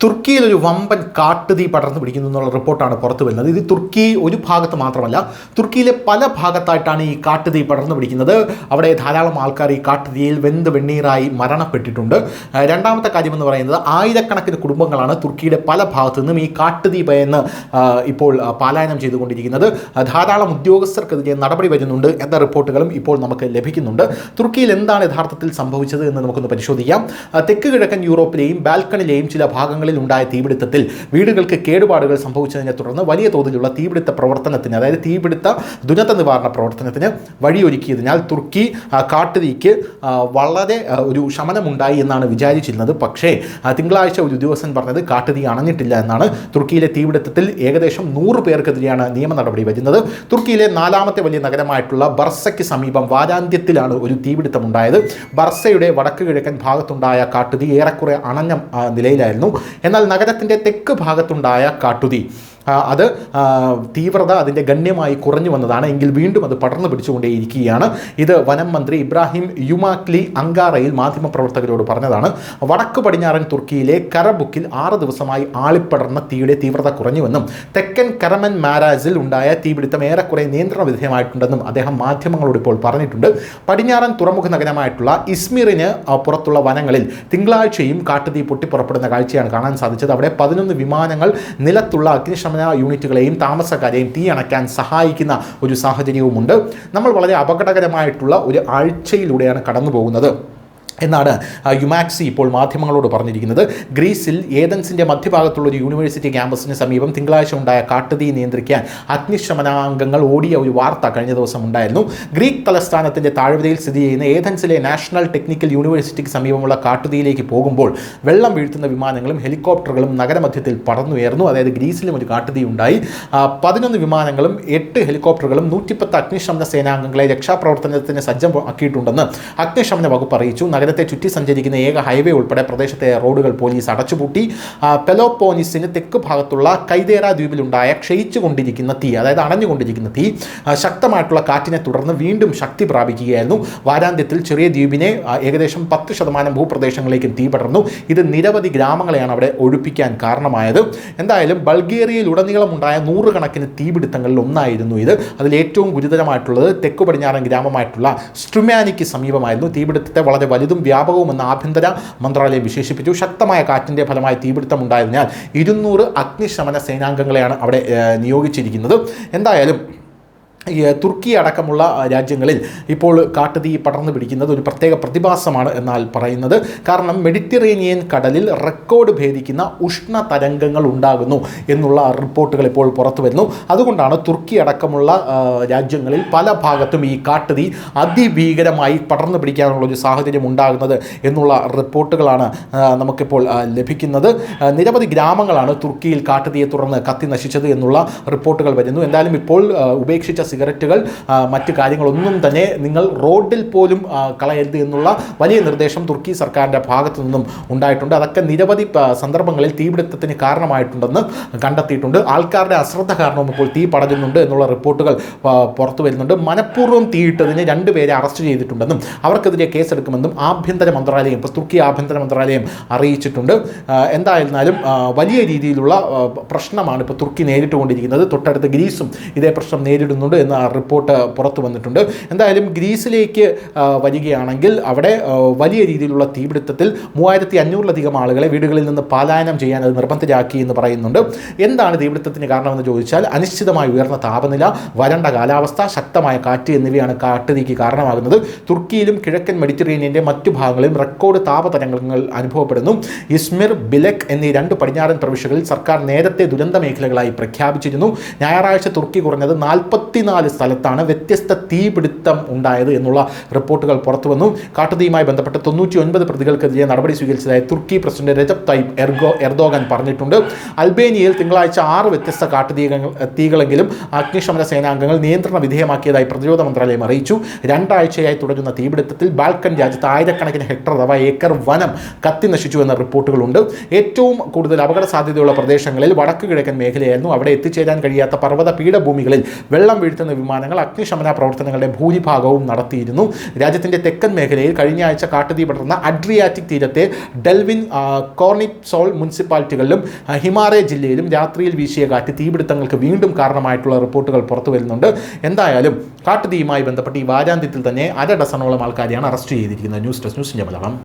തുർക്കിയിൽ ഒരു വമ്പൻ കാട്ടുതീ പടർന്നു പിടിക്കുന്നു എന്നുള്ള റിപ്പോർട്ടാണ് പുറത്തു വരുന്നത്. ഇത് തുർക്കി ഒരു ഭാഗത്ത് മാത്രമല്ല, തുർക്കിയിലെ പല ഭാഗത്തായിട്ടാണ് ഈ കാട്ടുതീ പടർന്നു പിടിക്കുന്നത്. അവിടെ ധാരാളം ആൾക്കാർ ഈ കാട്ടുതീയിൽ വെന്ത് വെണ്ണീറായി മരണപ്പെട്ടിട്ടുണ്ട്. രണ്ടാമത്തെ കാര്യമെന്ന് പറയുന്നത്, ആയിരക്കണക്കിന് കുടുംബങ്ങളാണ് തുർക്കിയുടെ പല ഭാഗത്തു നിന്നും ഈ കാട്ടുതീ ഭയന്ന് ഇപ്പോൾ പലായനം ചെയ്തുകൊണ്ടിരിക്കുന്നത്. ധാരാളം ഉദ്യോഗസ്ഥർക്കെതിരെ നടപടി വരുന്നുണ്ട് എന്ന റിപ്പോർട്ടുകളും ഇപ്പോൾ നമുക്ക് ലഭിക്കുന്നുണ്ട്. തുർക്കിയിൽ എന്താണ് യഥാർത്ഥത്തിൽ സംഭവിച്ചത് എന്ന് നമുക്കൊന്ന് പരിശോധിക്കാം. തെക്ക് കിഴക്കൻ യൂറോപ്പിലെയും ബാൽക്കണിലെയും ചില ഭാഗങ്ങളിൽ ഉണ്ടായ തീപിടുത്തത്തിൽ വീടുകൾക്ക് കേടുപാടുകൾ സംഭവിച്ചതിനെ തുടർന്ന് വലിയ തോതിലുള്ള തീപിടുത്ത പ്രവർത്തനത്തിന്, അതായത് തീപിടുത്ത ദുരന്ത നിവാരണ പ്രവർത്തനത്തിന് വഴിയൊരുക്കിയതിനാൽ തുർക്കി കാട്ടുതീക്ക് വളരെ ഒരു ശമനമുണ്ടായി എന്നാണ് വിചാരിച്ചിരുന്നത്. പക്ഷേ തിങ്കളാഴ്ച ഒരു ഉദ്യോഗസ്ഥൻ പറഞ്ഞത് കാട്ടുതീ അണഞ്ഞിട്ടില്ല എന്നാണ്. തുർക്കിയിലെ തീപിടുത്തത്തിൽ ഏകദേശം 100 പേർക്കെതിരെയാണ് നിയമ നടപടി വരുന്നത്. തുർക്കിയിലെ 4ാമത്തെ വലിയ നഗരമായിട്ടുള്ള ബർസയ്ക്ക് സമീപം വാരാന്ത്യത്തിലാണ് ഒരു തീപിടുത്തമുണ്ടായത്. ബർസയുടെ വടക്ക് കിഴക്കൻ ഭാഗത്തുണ്ടായ കാട്ടുതീ ഏറെക്കുറെ അണഞ്ഞ നിലയിലായിരുന്നു. എന്നാൽ നഗരത്തിൻ്റെ തെക്ക് ഭാഗത്തുണ്ടായ കാട്ടുതീ അത് തീവ്രത അതിൻ്റെ ഗണ്യമായി കുറഞ്ഞു വന്നതാണ്. എങ്കിൽ വീണ്ടും അത് പടർന്നു പിടിച്ചുകൊണ്ടേയിരിക്കുകയാണ്. ഇത് വനം മന്ത്രി ഇബ്രാഹിം യുമാക്ലി അങ്കാറയിൽ മാധ്യമപ്രവർത്തകരോട് പറഞ്ഞതാണ്. വടക്ക് പടിഞ്ഞാറൻ തുർക്കിയിലെ കറബുക്കിൽ 6 ദിവസമായി ആളിപ്പടർന്ന തീയുടെ തീവ്രത കുറഞ്ഞുവെന്നും തെക്കൻ കരമൻ മാരാസിൽ ഉണ്ടായ തീപിടുത്തം ഏറെക്കുറെ നിയന്ത്രണ വിധേയമായിട്ടുണ്ടെന്നും അദ്ദേഹം മാധ്യമങ്ങളോട് ഇപ്പോൾ പറഞ്ഞിട്ടുണ്ട്. പടിഞ്ഞാറൻ തുറമുഖ നഗരമായിട്ടുള്ള ഇസ്മിറിന് പുറത്തുള്ള വനങ്ങളിൽ തിങ്കളാഴ്ചയും കാട്ടുതീ പൊട്ടിപ്പുറപ്പെടുന്ന കാഴ്ചയാണ് കാണാൻ സാധിച്ചത്. അവിടെ 11 വിമാനങ്ങൾ നിലത്തുള്ള അഗ്നിശമന യൂണിറ്റുകളെയും താമസക്കാരെയും തീ അണയ്ക്കാൻ സഹായിക്കുന്ന ഒരു സാഹചര്യവുമുണ്ട്. നമ്മൾ വളരെ അപകടകരമായിട്ടുള്ള ഒരു ആഴ്ചയിലൂടെയാണ് കടന്നു പോകുന്നത് എന്നാണ് യുമാക്സി ഇപ്പോൾ മാധ്യമങ്ങളോട് പറഞ്ഞിരിക്കുന്നത്. ഗ്രീസിൽ ഏതൻസിൻ്റെ മധ്യഭാഗത്തുള്ള ഒരു യൂണിവേഴ്സിറ്റി ക്യാമ്പസിന് സമീപം തിങ്കളാഴ്ച ഉണ്ടായ കാട്ടുതീ നിയന്ത്രിക്കാൻ അഗ്നിശമനാംഗങ്ങൾ ഓടിയ ഒരു വാർത്ത കഴിഞ്ഞ ദിവസം ഉണ്ടായിരുന്നു. ഗ്രീക്ക് തലസ്ഥാനത്തിൻ്റെ താഴ്വരയിൽ സ്ഥിതി ചെയ്യുന്ന ഏതൻസിലെ നാഷണൽ ടെക്നിക്കൽ യൂണിവേഴ്സിറ്റിക്ക് സമീപമുള്ള കാട്ടുതീയിലേക്ക് പോകുമ്പോൾ വെള്ളം വീഴ്ത്തുന്ന വിമാനങ്ങളും ഹെലികോപ്റ്ററുകളും നഗരമധ്യത്തിൽ പടർന്നുയർന്നു. അതായത് ഗ്രീസിലും ഒരു കാട്ടുതീ ഉണ്ടായി. 11 വിമാനങ്ങളും 8 ഹെലികോപ്റ്ററുകളും 110 അഗ്നിശമന സേനാംഗങ്ങളെ രക്ഷാപ്രവർത്തനത്തിന് സജ്ജമാക്കിയിട്ടുണ്ടെന്ന് അഗ്നിശമന വകുപ്പ് അറിയിച്ചു. നഗരത്തെ ചുറ്റി സഞ്ചരിക്കുന്ന ഏക ഹൈവേ ഉൾപ്പെടെ പ്രദേശത്തെ റോഡുകൾ പോലീസ് അടച്ചുപൂട്ടി. പെലോപ്പോനിസിന് തെക്ക് ഭാഗത്തുള്ള കൈദേറ ദ്വീപിലുണ്ടായ ക്ഷയിച്ചുകൊണ്ടിരിക്കുന്ന തീ, അതായത് അണഞ്ഞുകൊണ്ടിരിക്കുന്ന തീ ശക്തമായിട്ടുള്ള കാറ്റിനെ തുടർന്ന് വീണ്ടും ശക്തി പ്രാപിക്കുകയായിരുന്നു. വാരാന്ത്യത്തിൽ ചെറിയ ദ്വീപിനെ ഏകദേശം 10% ഭൂപ്രദേശങ്ങളിലേക്കും തീ പടർന്നു. ഇത് നിരവധി ഗ്രാമങ്ങളെയാണ് അവിടെ ഒഴിപ്പിക്കാൻ കാരണമായത്. എന്തായാലും ബൾഗേറിയയിലുടനീളമുണ്ടായ 100 കണക്കിന് തീപിടുത്തങ്ങളിൽ ഒന്നായിരുന്നു ഇത്. അതിൽ ഏറ്റവും ഗുരുതരമായിട്ടുള്ളത് തെക്കു പടിഞ്ഞാറൻ ഗ്രാമമായിട്ടുള്ള സ്ട്രുമാനിക്ക് സമീപമായിരുന്നു. തീപിടുത്തത്തെ വളരെ വലുതും വ്യാപകവുമെന്ന് ആഭ്യന്തര മന്ത്രാലയം വിശേഷിപ്പിച്ചു. ശക്തമായ കാറ്റിൻ്റെ ഫലമായി തീപിടുത്തമുണ്ടായതിനാൽ 200 അഗ്നിശമന സേനാംഗങ്ങളെയാണ് അവിടെ നിയോഗിച്ചിരിക്കുന്നത്. എന്തായാലും തുർക്കി അടക്കമുള്ള രാജ്യങ്ങളിൽ ഇപ്പോൾ കാട്ടുതീ പടർന്നു പിടിക്കുന്നത് ഒരു പ്രത്യേക പ്രതിഭാസമാണ് എന്നാൽ പറയുന്നത്. കാരണം മെഡിറ്ററേനിയൻ കടലിൽ റെക്കോർഡ് ഭേദിക്കുന്ന ഉഷ്ണതരംഗങ്ങൾ ഉണ്ടാകുന്നു എന്നുള്ള റിപ്പോർട്ടുകൾ ഇപ്പോൾ പുറത്തു വരുന്നു. അതുകൊണ്ടാണ് തുർക്കി അടക്കമുള്ള രാജ്യങ്ങളിൽ പല ഭാഗത്തും ഈ കാട്ടുതീ അതിഭീകരമായി പടർന്നു പിടിക്കാനുള്ളൊരു സാഹചര്യം ഉണ്ടാകുന്നത് എന്നുള്ള റിപ്പോർട്ടുകളാണ് നമുക്കിപ്പോൾ ലഭിക്കുന്നത്. നിരവധി ഗ്രാമങ്ങളാണ് തുർക്കിയിൽ കാട്ടുതീയെ തുടർന്ന് കത്തി നശിച്ചത് എന്നുള്ള റിപ്പോർട്ടുകൾ വരുന്നു. എന്തായാലും ഇപ്പോൾ ഉപേക്ഷിച്ച സിഗരറ്റുകൾ മറ്റു കാര്യങ്ങളൊന്നും തന്നെ നിങ്ങൾ റോഡിൽ പോലും കളയരുത് എന്നുള്ള വലിയ നിർദ്ദേശം തുർക്കി സർക്കാരിൻ്റെ ഭാഗത്തു നിന്നും ഉണ്ടായിട്ടുണ്ട്. അതൊക്കെ നിരവധി സന്ദർഭങ്ങളിൽ തീപിടുത്തത്തിന് കാരണമായിട്ടുണ്ടെന്ന് കണ്ടെത്തിയിട്ടുണ്ട്. ആൾക്കാരുടെ അശ്രദ്ധ കാരണവും ഇപ്പോൾ തീ പടരുന്നുണ്ട് എന്നുള്ള റിപ്പോർട്ടുകൾ പുറത്തു വരുന്നുണ്ട്. മനഃപൂർവ്വം തീയിട്ടതിന് 2 പേരെ അറസ്റ്റ് ചെയ്തിട്ടുണ്ടെന്നും അവർക്കെതിരെ കേസെടുക്കുമെന്നും ആഭ്യന്തര മന്ത്രാലയം, ഇപ്പോൾ തുർക്കി ആഭ്യന്തര മന്ത്രാലയം അറിയിച്ചിട്ടുണ്ട്. എന്തായിരുന്നാലും വലിയ രീതിയിലുള്ള പ്രശ്നമാണ് ഇപ്പോൾ തുർക്കി നേരിട്ടുകൊണ്ടിരിക്കുന്നത്. തൊട്ടടുത്ത് ഗ്രീസും ഇതേ പ്രശ്നം നേരിടുന്നുണ്ട് എന്ന റിപ്പോർട്ട് പുറത്തു വന്നിട്ടുണ്ട്. എന്തായാലും ഗ്രീസിലേക്ക് വരികയാണെങ്കിൽ അവിടെ വലിയ രീതിയിലുള്ള തീപിടുത്തത്തിൽ 3500-ലധികം ആളുകളെ വീടുകളിൽ നിന്ന് പലായനം ചെയ്യാൻ അത് നിർബന്ധിതരാക്കി എന്ന് പറയുന്നുണ്ട്. എന്താണ് തീപിടുത്തത്തിന് കാരണമെന്ന് ചോദിച്ചാൽ അനിശ്ചിതമായി ഉയർന്ന താപനില, വരണ്ട കാലാവസ്ഥ, ശക്തമായ കാറ്റ് എന്നിവയാണ് കാട്ടുതീക്ക് കാരണമാകുന്നത്. തുർക്കിയിലും കിഴക്കൻ മെഡിറ്ററേനിയൻ്റെ മറ്റു ഭാഗങ്ങളിലും റെക്കോർഡ് താപതരംഗങ്ങൾ അനുഭവപ്പെടുന്നു. ഇസ്മിർ, ബിലക് എന്നീ 2 പടിഞ്ഞാറൻ പ്രവിശ്യകളിൽ സർക്കാർ നേരത്തെ ദുരന്ത മേഖലകളായി പ്രഖ്യാപിച്ചിരുന്നു. ഞായറാഴ്ച തുർക്കി കുറഞ്ഞത് 44 സ്ഥലത്താണ് വ്യത്യസ്ത തീപിടുത്തം ഉണ്ടായത് എന്നുള്ള റിപ്പോർട്ടുകൾ പുറത്തു വന്നു. കാട്ടുതീയുമായി ബന്ധപ്പെട്ട് 99 പ്രതികൾക്കെതിരെ നടപടി സ്വീകരിച്ചതായി തുർക്കി പ്രസിഡന്റ് രജബ് തയ്യിപ് എർദോഗൻ പറഞ്ഞിട്ടുണ്ട്. അൽബേനിയയിൽ തിങ്കളാഴ്ച 6 വ്യത്യസ്ത കാട്ടുതീകളെങ്കിലും അഗ്നിശമന സേനാംഗങ്ങൾ നിയന്ത്രണ വിധേയമാക്കിയതായി പ്രതിരോധ മന്ത്രാലയം അറിയിച്ചു. 2 ആഴ്ചയായി തുടരുന്ന തീപിടുത്തത്തിൽ ബാൽക്കൻ രാജ്യത്ത് ആയിരക്കണക്കിന് ഹെക്ടർ അഥവാ ഏക്കർ വനം കത്തി നശിച്ചു എന്ന റിപ്പോർട്ടുകളുണ്ട്. ഏറ്റവും കൂടുതൽ അപകട സാധ്യതയുള്ള പ്രദേശങ്ങളിൽ വടക്ക് കിഴക്കൻ മേഖലയായിരുന്നു. അവിടെ എത്തിച്ചേരാൻ കഴിയാത്ത പർവ്വത പീഠഭൂമികളിൽ വെള്ളം വീഴ്ത്തുന്ന എത്തുന്ന വിമാനങ്ങൾ അഗ്നിശമന പ്രവർത്തനങ്ങളുടെ ഭൂരിഭാഗവും നടത്തിയിരുന്നു. രാജ്യത്തിൻ്റെ തെക്കൻ മേഖലയിൽ കഴിഞ്ഞ ആഴ്ച കാട്ടുതീ പടർന്ന അഡ്രിയാറ്റിക് തീരത്തെ ഡെൽവിൻ, കോർണിറ്റ്സോൾ മുനിസിപ്പാലിറ്റികളിലും ഹിമാലയ ജില്ലയിലും രാത്രിയിൽ വീശിയ കാറ്റ് തീപിടുത്തങ്ങൾക്ക് വീണ്ടും കാരണമായിട്ടുള്ള റിപ്പോർട്ടുകൾ പുറത്തു വരുന്നുണ്ട്. എന്തായാലും കാട്ടുതീയുമായി ബന്ധപ്പെട്ട് ഈ വാരാന്ത്യത്തിൽ തന്നെ 1/2 ഡസനോളം ആൾക്കാരെയാണ് അറസ്റ്റ് ചെയ്തിരിക്കുന്നത്. ന്യൂസ് ഡെസ്ക്, ന്യൂസിൻ്റെ മലയാളം.